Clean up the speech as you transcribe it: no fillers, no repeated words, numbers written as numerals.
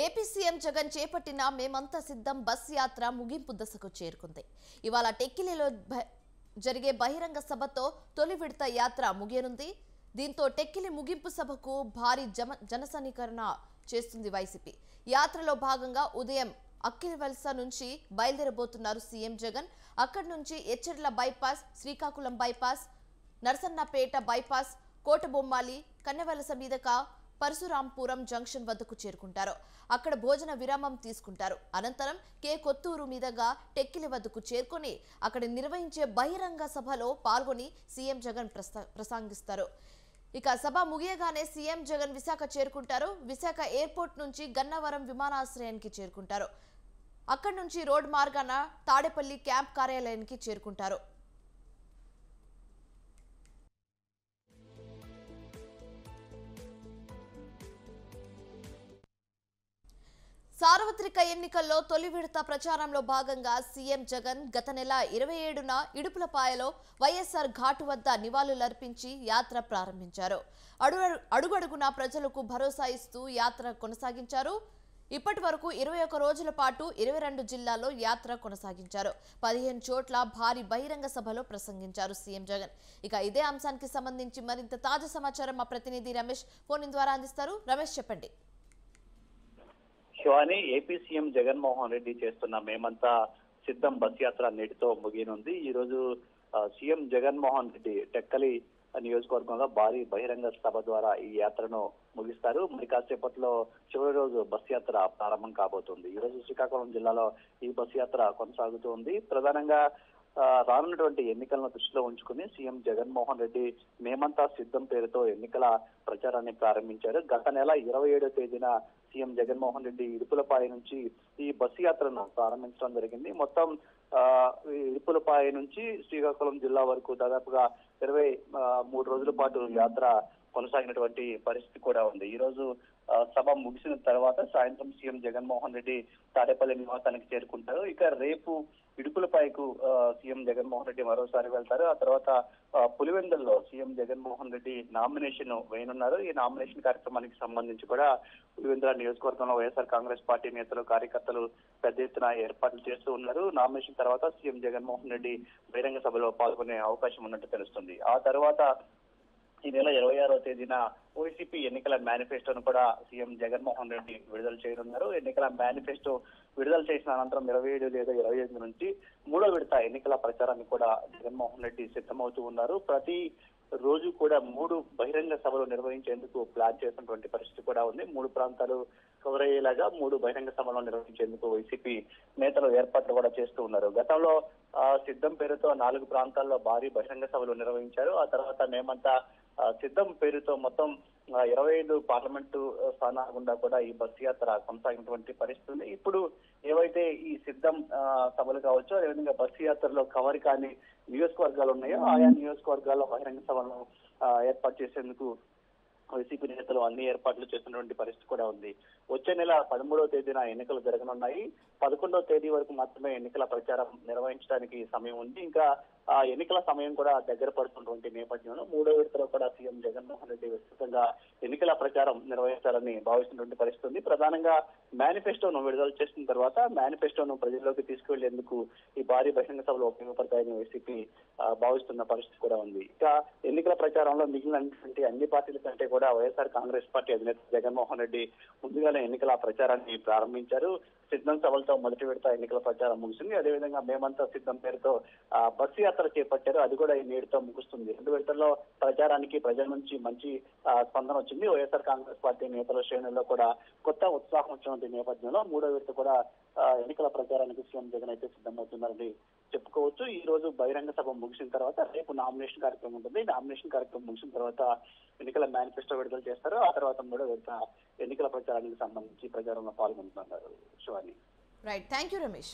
AP CM Jagan చేపట్టిన మేమంతా సిద్ధం బస్ యాత్ర ముగింపు దశకు చేరుకుంది. ఇవాళ టెక్కిలిలో జరిగే బహిరంగ సభతో తొలి విడత యాత్ర ముగియనుంది. దీంతో టెక్కిలి ముగింపు సభకు భారీ జనసమీకరణ చేస్తుంది వైసీపీ. యాత్రలో భాగంగా ఉదయం అక్కిలివలస నుంచి బయలుదేరబోతున్నారు సీఎం జగన్. అక్కడి నుంచి Etcherla bypass, Srikakulam bypass, Narasannapeta bypass, Kotabommali, Kannevalasa మీదుగా పరశురాంపురం జంక్షన్ వద్దకు చేరుకుంటారు. అక్కడ భోజన విరామం తీసుకుంటారు. అనంతరం కొత్తూరు మీదుగా టెక్కిలి వద్దకు చేరుకొని అక్కడ నిర్వహించే బహిరంగ సభలో పాల్గొని సీఎం జగన్ ప్రసంగిస్తారు. ఇక సభ ముగియగానే సీఎం జగన్ విశాఖ చేరుకుంటారు. విశాఖ ఎయిర్పోర్ట్ నుంచి గన్నవరం విమానాశ్రయానికి చేరుకుంటారు. అక్కడి నుంచి రోడ్ మార్గాన తాడేపల్లి క్యాంప్ కార్యాలయానికి చేరుకుంటారు. సార్వత్రిక ఎన్నికల్లో తొలి విడత ప్రచారంలో భాగంగా సీఎం జగన్ గత నెల 27న ఇడుపులపాయలో వైఎస్ఆర్ ఘాటు వద్ద నివాళులర్పించి యాత్ర ప్రారంభించారు. అడుగడుగునా ప్రజలకు భరోసా ఇస్తూ యాత్ర కొనసాగించారు. ఇప్పటి వరకు 21 రోజుల పాటు 22 జిల్లాల్లో యాత్ర కొనసాగించారు. 15 చోట్ల భారీ బహిరంగ సభలో ప్రసంగించారు సీఎం జగన్. ఇక ఇదే అంశానికి సంబంధించి మరింత తాజా సమాచారం మా ప్రతినిధి రమేష్ ఫోన్ ద్వారా అందిస్తారు. రమేష్, చెప్పండి. శివాని, ఏపీ సీఎం జగన్మోహన్ రెడ్డి చేస్తున్న మేమంతా సిద్ధం బస్ యాత్ర నేటితో ముగియనుంది. ఈ రోజు సీఎం జగన్మోహన్ రెడ్డి టెక్కలి నియోజకవర్గంలో భారీ బహిరంగ సభ ద్వారా ఈ యాత్రను ముగిస్తారు. మరి కాసేపట్లో చివరి రోజు బస్ యాత్ర ప్రారంభం కాబోతుంది. ఈ రోజు శ్రీకాకుళం జిల్లాలో ఈ బస్ యాత్ర కొనసాగుతుంది. ప్రధానంగా రానున్నటువంటి ఎన్నికలను దృష్టిలో ఉంచుకుని సీఎం జగన్మోహన్ రెడ్డి మేమంతా సిద్ధం పేరుతో ఎన్నికల ప్రచారాన్ని ప్రారంభించారు. గత నెల 27వ తేదీన సీఎం జగన్మోహన్ రెడ్డి ఇడుపులపాయ నుంచి ఈ బస్సు యాత్రను ప్రారంభించడం జరిగింది. మొత్తం ఇడుపులపాయ నుంచి శ్రీకాకుళం జిల్లా వరకు దాదాపుగా 23 రోజుల పాటు యాత్ర కొనసాగినటువంటి పరిస్థితి కూడా ఉంది. ఈ రోజు సభ ముగిసిన తర్వాత సాయంత్రం సీఎం జగన్మోహన్ రెడ్డి తాడేపల్లి నివాసానికి చేరుకుంటారు. ఇక రేపు ఇడుపులపాయకు సీఎం జగన్మోహన్ రెడ్డి మరోసారి వెళ్తారు. ఆ తర్వాత పులివెందుల్లో సీఎం జగన్మోహన్ రెడ్డి నామినేషన్ వేయనున్నారు. ఈ నామినేషన్ కార్యక్రమానికి సంబంధించి కూడా పులివెందుల నియోజకవర్గంలో వైఎస్ఆర్ కాంగ్రెస్ పార్టీ నేతలు, కార్యకర్తలు పెద్ద ఎత్తున ఏర్పాట్లు చేస్తూ ఉన్నారు. నామినేషన్ తర్వాత సీఎం జగన్మోహన్ రెడ్డి బహిరంగ సభలో పాల్గొనే అవకాశం ఉన్నట్టు తెలుస్తుంది. ఆ తర్వాత ఈ నెల 26వ తేదీన వైసీపీ ఎన్నికల మేనిఫెస్టోను కూడా సీఎం జగన్మోహన్ రెడ్డి విడుదల చేయనున్నారు. ఎన్నికల మేనిఫెస్టో విడుదల చేసిన అనంతరం 27 లేదా 28 నుంచి 3వ విడత ఎన్నికల ప్రచారాన్ని కూడా జగన్మోహన్ రెడ్డి సిద్ధమవుతూ ఉన్నారు. ప్రతి రోజు కూడా 3 బహిరంగ సభలు నిర్వహించేందుకు ప్లాన్ చేసినటువంటి పరిస్థితి కూడా ఉంది. 3 ప్రాంతాలు కవర్ అయ్యేలాగా 3 బహిరంగ సభలు నిర్వహించేందుకు వైసీపీ నేతలు ఏర్పాట్లు కూడా చేస్తూ ఉన్నారు. గతంలో సిద్ధం పేరుతో 4 ప్రాంతాల్లో భారీ బహిరంగ సభలు నిర్వహించారు. ఆ తర్వాత మేమంతా సిద్ధం పేరుతో మొత్తం 25 పార్లమెంటు స్థానాల గుండా కూడా ఈ బస్సు యాత్ర కొనసాగినటువంటి పరిస్థితి. ఇప్పుడు ఏవైతే ఈ సిద్ధం సభలు కావచ్చు, అదేవిధంగా బస్సు యాత్రలో కవర్ కాని నియోజకవర్గాలు ఉన్నాయో ఆయా నియోజకవర్గాల్లో బహిరంగ సభలను ఏర్పాటు చేసేందుకు వైసీపీ నేతలు అన్ని ఏర్పాట్లు చేస్తున్నటువంటి పరిస్థితి కూడా ఉంది. వచ్చే నెల 13వ తేదీన ఎన్నికలు జరగనున్నాయి. 11వ తేదీ వరకు మాత్రమే ఎన్నికల ప్రచారం నిర్వహించడానికి సమయం ఉంది. ఇంకా ఆ ఎన్నికల సమయం కూడా దగ్గర పడుతున్నటువంటి నేపథ్యంలో 3వ విడతలో కూడా సీఎం జగన్మోహన్ రెడ్డి విస్తృతంగా ఎన్నికల ప్రచారం నిర్వహించాలని భావిస్తున్నటువంటి పరిస్థితి ఉంది. ప్రధానంగా మేనిఫెస్టోను విడుదల చేసిన తర్వాత మేనిఫెస్టోను ప్రజల్లోకి తీసుకువెళ్లేందుకు ఈ భారీ బహిరంగ సభలు ఉపయోగపడతాయని వైసీపీ భావిస్తున్న పరిస్థితి కూడా ఉంది. ఇక ఎన్నికల ప్రచారంలో మిగిలినటువంటి అన్ని పార్టీల కంటే కూడా వైఎస్ఆర్ కాంగ్రెస్ పార్టీ అధినేత జగన్మోహన్ రెడ్డి ముందుగానే ఎన్నికల ప్రచారాన్ని ప్రారంభించారు. సిద్ధం సభలతో మొదటి విడత ఎన్నికల ప్రచారం ముగిసింది. అదేవిధంగా మేమంతా సిద్ధం పేరుతో బస్సు యాత్ర చేపట్టారు. అది కూడా ఈ నేటితో ముగుస్తుంది. 2 విడతల్లో ప్రచారానికి ప్రజల నుంచి మంచి స్పందన వచ్చింది. వైఎస్ఆర్ కాంగ్రెస్ పార్టీ నేతల శ్రేణుల్లో కూడా కొత్త ఉత్సాహం వచ్చినటువంటి నేపథ్యంలో 3వ విడత కూడా ఎన్నికల ప్రచారానికి సీఎం జగన్ అయితే సిద్ధమవుతున్నారని చెప్పుకోవచ్చు. ఈ రోజు బహిరంగ సభ ముగిసిన తర్వాత రేపు నామినేషన్ కార్యక్రమం ఉంటుంది. నామినేషన్ కార్యక్రమం ముగిసిన తర్వాత ఎన్నికల మేనిఫెస్టో విడుదల చేస్తారు. ఆ తర్వాత 3వ విడత ఎన్నికల ప్రచారానికి సంబంధించి ప్రచారంలో పాల్గొంటున్నారు. Shivani. Right, thank you Ramesh.